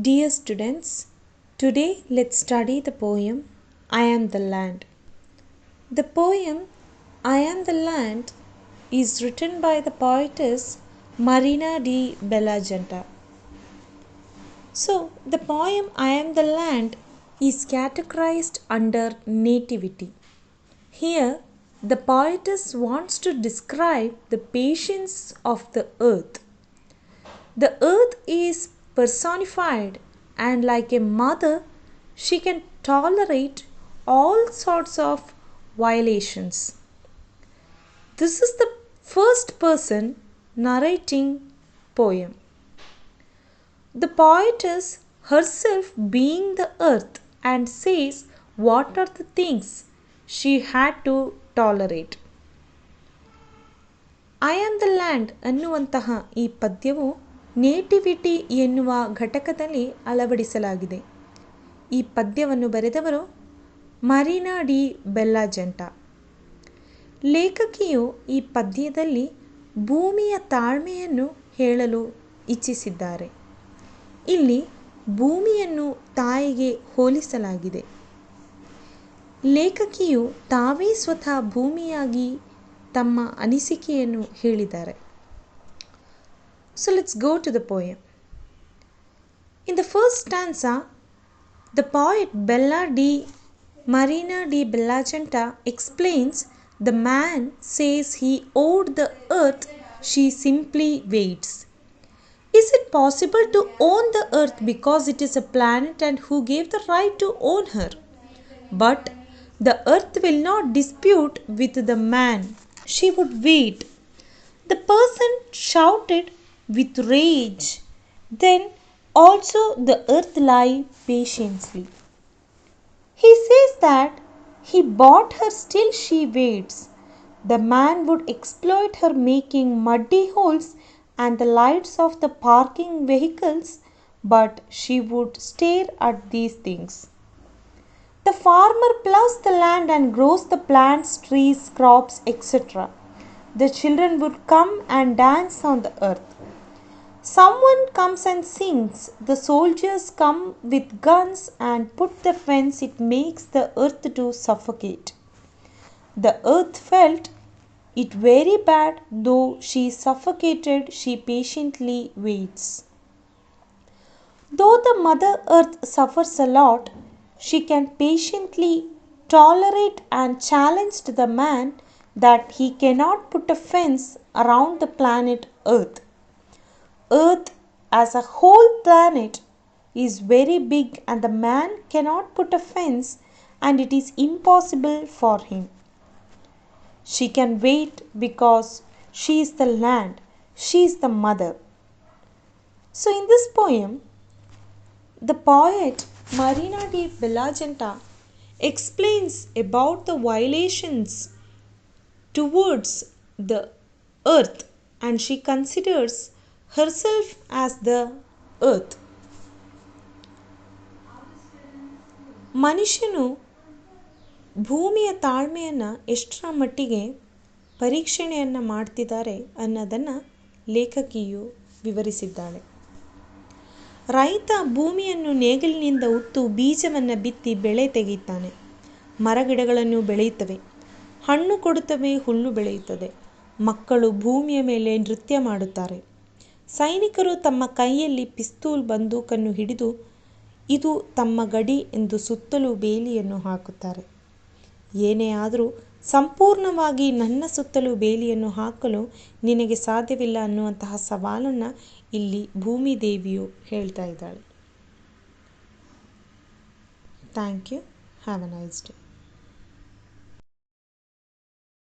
Dear students, today let's study the poem I Am the Land. The poem I Am the Land is written by the poetess Marina di Bellagenta. So, the poem I Am the Land is categorized under nativity. Here, the poetess wants to describe the patience of the earth. The earth is personified, and like a mother, she can tolerate all sorts of violations. This is the first person narrating poem. The poetess herself being the earth and says what are the things she had to tolerate. I am the land ಅನ್ನುವಂತಹ ಈ ಪದ್ಯವು nativity ಎನ್ನುವ ಘಟಕದಲ್ಲಿ ಅಳವಡಿಸಲಾಗಿದೆ. ಈ ಪದ್ಯವನ್ನು ಬರೆದವರು Marina D ಬೆಲ್ಲಾಜೆಂಟ. ಲೇಖಕಿಯು ಈ ಪದ್ಯದಲ್ಲಿ ಭೂಮಿಯ ತಾಳ್ಮೆಯನ್ನು ಹೇಳಲು ಇಚ್ಛಿಸಿದ್ದಾರೆ. ಇಲ್ಲಿ ಭೂಮಿಯನ್ನು ತಾಯಿಗೆ ಹೋಲಿಸಲಾಗಿದೆ. ಲೇಖಕಿಯು ತಾವೇ ಸ್ವತಃ ಭೂಮಿಯಾಗಿ ತಮ್ಮ ಅನಿಸಿಕೆಯನ್ನು ಹೇಳಿದ್ದಾರೆ. So let's go to the poem. In the first stanza, the poet Marina di Bellagenta explains the man says he owed the earth, she simply waits. Is it possible to own the earth because it is a planet and who gave the right to own her? But the earth will not dispute with the man. She would wait. The person shouted with rage. Then also the earth lie patiently. He says that he bought her, still she waits. The man would exploit her, making muddy holes and the lights of the parking vehicles, but she would stare at these things. The farmer plows the land and grows the plants, trees, crops, etc. The children would come and dance on the earth. Someone comes and sings. The soldiers come with guns and put the fence. It makes the earth to suffocate. The earth felt it very bad, though she suffocated, she patiently waits. Though the mother earth suffers a lot, she can patiently tolerate and challenge the man that he cannot put a fence around the planet earth. Earth as a whole planet is very big and the man cannot put a fence and it is impossible for him. She can wait because she is the land, she is the mother. So in this poem, the poet Marina di Bellagenta explains about the violations towards the earth and she considers herself as the earth. ಮನುಷ್ಯನು ಭೂಮಿಯ ತಾಳ್ಮೆಯನ್ನು ಎಷ್ಟರ ಮಟ್ಟಿಗೆ ಪರೀಕ್ಷಣೆಯನ್ನು ಮಾಡ್ತಿದ್ದಾರೆ ಅನ್ನೋದನ್ನು ಲೇಖಕಿಯು ವಿವರಿಸಿದ್ದಾಳೆ. ರೈತ ಭೂಮಿಯನ್ನು ನೇಗಿಲಿನಿಂದ ಉತ್ತು ಬೀಜವನ್ನು ಬಿತ್ತಿ ಬೆಳೆ ತೆಗೆಯುತ್ತಾನೆ. ಮರಗಿಡಗಳನ್ನು ಬೆಳೆಯುತ್ತವೆ, ಹಣ್ಣು ಕೊಡುತ್ತವೆ, ಹುಲ್ಲು ಬೆಳೆಯುತ್ತದೆ. ಮಕ್ಕಳು ಭೂಮಿಯ ಮೇಲೆ ನೃತ್ಯ ಮಾಡುತ್ತಾರೆ. ಸೈನಿಕರು ತಮ್ಮ ಕೈಯಲ್ಲಿ ಪಿಸ್ತೂಲ್ ಬಂದೂಕನ್ನು ಹಿಡಿದು ಇದು ತಮ್ಮ ಗಡಿ ಎಂದು ಸುತ್ತಲೂ ಬೇಲಿಯನ್ನು ಹಾಕುತ್ತಾರೆ. ಏನೇ ಆದರೂ ಸಂಪೂರ್ಣವಾಗಿ ನನ್ನ ಸುತ್ತಲೂ ಬೇಲಿಯನ್ನು ಹಾಕಲು ನಿನಗೆ ಸಾಧ್ಯವಿಲ್ಲ ಅನ್ನುವಂತಹ ಸವಾಲನ್ನು ಇಲ್ಲಿ ಭೂಮಿ ದೇವಿಯು ಹೇಳ್ತಾ ಇದ್ದಾಳೆ. Thank you. Have a nice day.